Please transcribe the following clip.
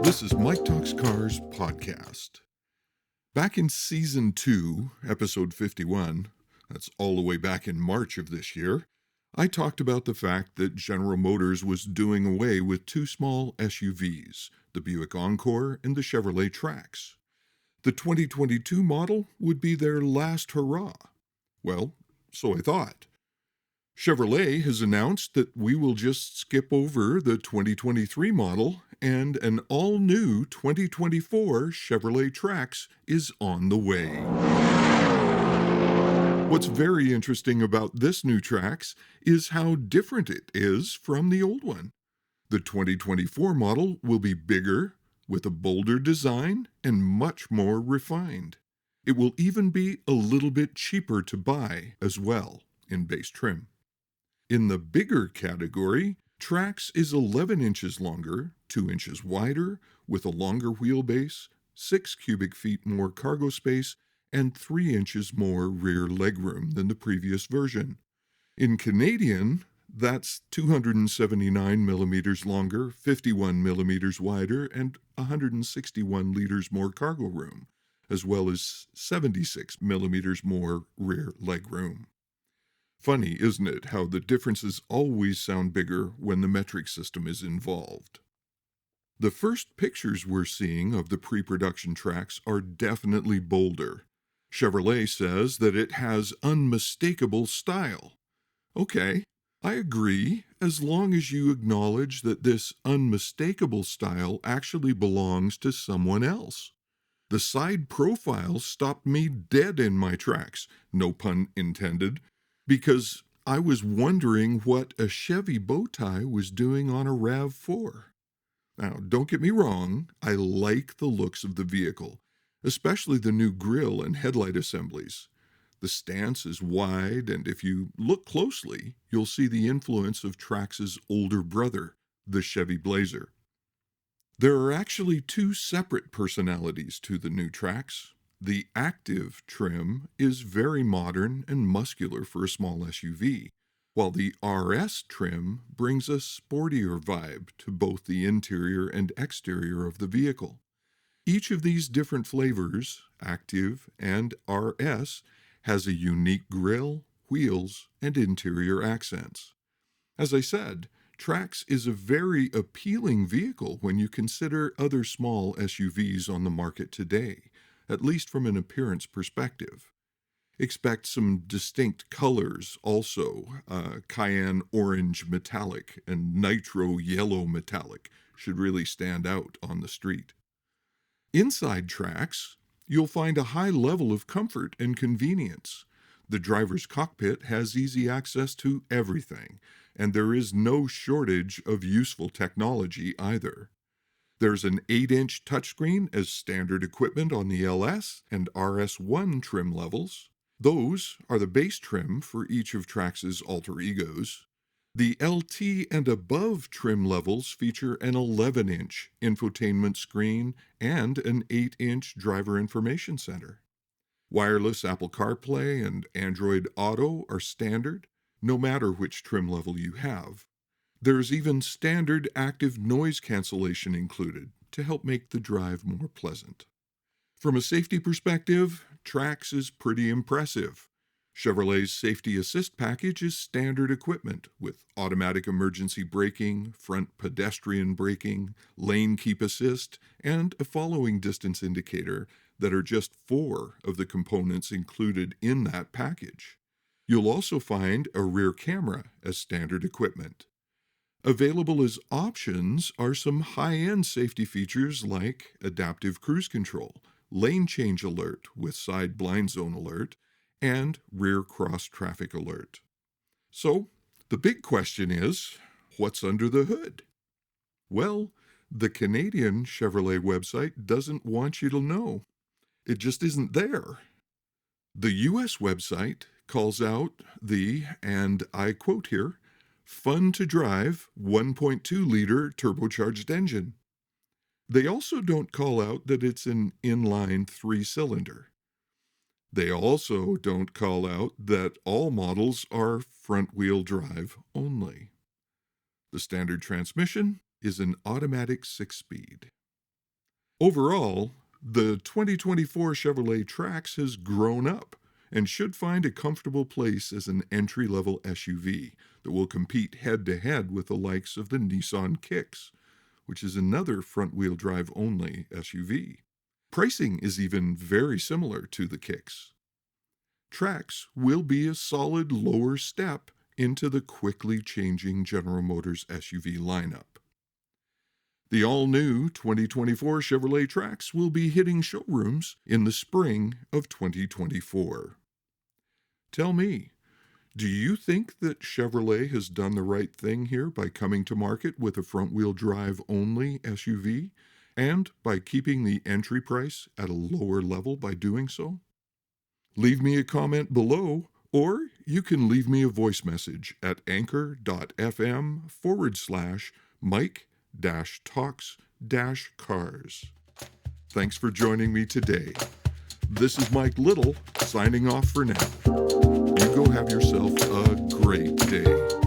This is Mike Talks Cars podcast. Back in Season 2, Episode 51, that's all the way back in March of this year, I talked about the fact that General Motors was doing away with two small SUVs, the Buick Encore and the Chevrolet Trax. The 2022 model would be their last hurrah. Well, so I thought. Chevrolet has announced that we will just skip over the 2023 model, and an all-new 2024 Chevrolet Trax is on the way. What's very interesting about this new Trax is how different it is from the old one. The 2024 model will be bigger, with a bolder design, and much more refined. It will even be a little bit cheaper to buy as well in base trim. In the bigger category, Trax is 11 inches longer, 2 inches wider, with a longer wheelbase, 6 cubic feet more cargo space, and 3 inches more rear legroom than the previous version. In Canadian, that's 279 millimeters longer, 51 millimeters wider, and 161 liters more cargo room, as well as 76 millimeters more rear legroom. Funny, isn't it, how the differences always sound bigger when the metric system is involved. The first pictures we're seeing of the pre-production Trax are definitely bolder. Chevrolet says that it has unmistakable style. Okay, I agree, as long as you acknowledge that this unmistakable style actually belongs to someone else. The side profiles stopped me dead in my tracks, no pun intended, because I was wondering what a Chevy bow tie was doing on a RAV4. Now, don't get me wrong, I like the looks of the vehicle, especially the new grille and headlight assemblies. The stance is wide, and if you look closely, you'll see the influence of Trax's older brother, the Chevy Blazer. There are actually two separate personalities to the new Trax. The active trim is very modern and muscular for a small SUV, while the RS trim brings a sportier vibe to both the interior and exterior of the vehicle. Each of these different flavors, active and RS, has a unique grille, wheels, and interior accents. As I said, Trax is a very appealing vehicle when you consider other small SUVs on the market today, at least from an appearance perspective. Expect some distinct colors also. Cayenne orange metallic and nitro yellow metallic should really stand out on the street. Inside Trax, you'll find a high level of comfort and convenience. The driver's cockpit has easy access to everything, and there is no shortage of useful technology either. There's an 8-inch touchscreen as standard equipment on the LS and RS1 trim levels. Those are the base trim for each of Trax's alter egos. The LT and above trim levels feature an 11-inch infotainment screen and an 8-inch driver information center. Wireless Apple CarPlay and Android Auto are standard, no matter which trim level you have. There's even standard active noise cancellation included to help make the drive more pleasant. From a safety perspective, Trax is pretty impressive. Chevrolet's Safety Assist package is standard equipment with automatic emergency braking, front pedestrian braking, lane keep assist, and a following distance indicator that are just 4 of the components included in that package. You'll also find a rear camera as standard equipment. Available as options are some high-end safety features like adaptive cruise control, lane change alert with side blind zone alert, and rear cross traffic alert. So, the big question is, what's under the hood? Well, the Canadian Chevrolet website doesn't want you to know. It just isn't there. The U.S. website calls out the, and I quote here, fun-to-drive 1.2-liter turbocharged engine. They also don't call out that it's an inline 3-cylinder. They also don't call out that all models are front-wheel drive only. The standard transmission is an automatic 6-speed. Overall, the 2024 Chevrolet Trax has grown up and should find a comfortable place as an entry-level SUV that will compete head-to-head with the likes of the Nissan Kicks, which is another front-wheel drive only SUV. Pricing is even very similar to the Kicks. Trax will be a solid lower step into the quickly changing General Motors SUV lineup. The all-new 2024 Chevrolet Trax will be hitting showrooms in the spring of 2024. Tell me, do you think that Chevrolet has done the right thing here by coming to market with a front-wheel drive only SUV and by keeping the entry price at a lower level by doing so? Leave me a comment below, or you can leave me a voice message at anchor.fm/Mike-Talks-Cars. Thanks for joining me today. This is Mike Little, signing off for now. You go have yourself a great day.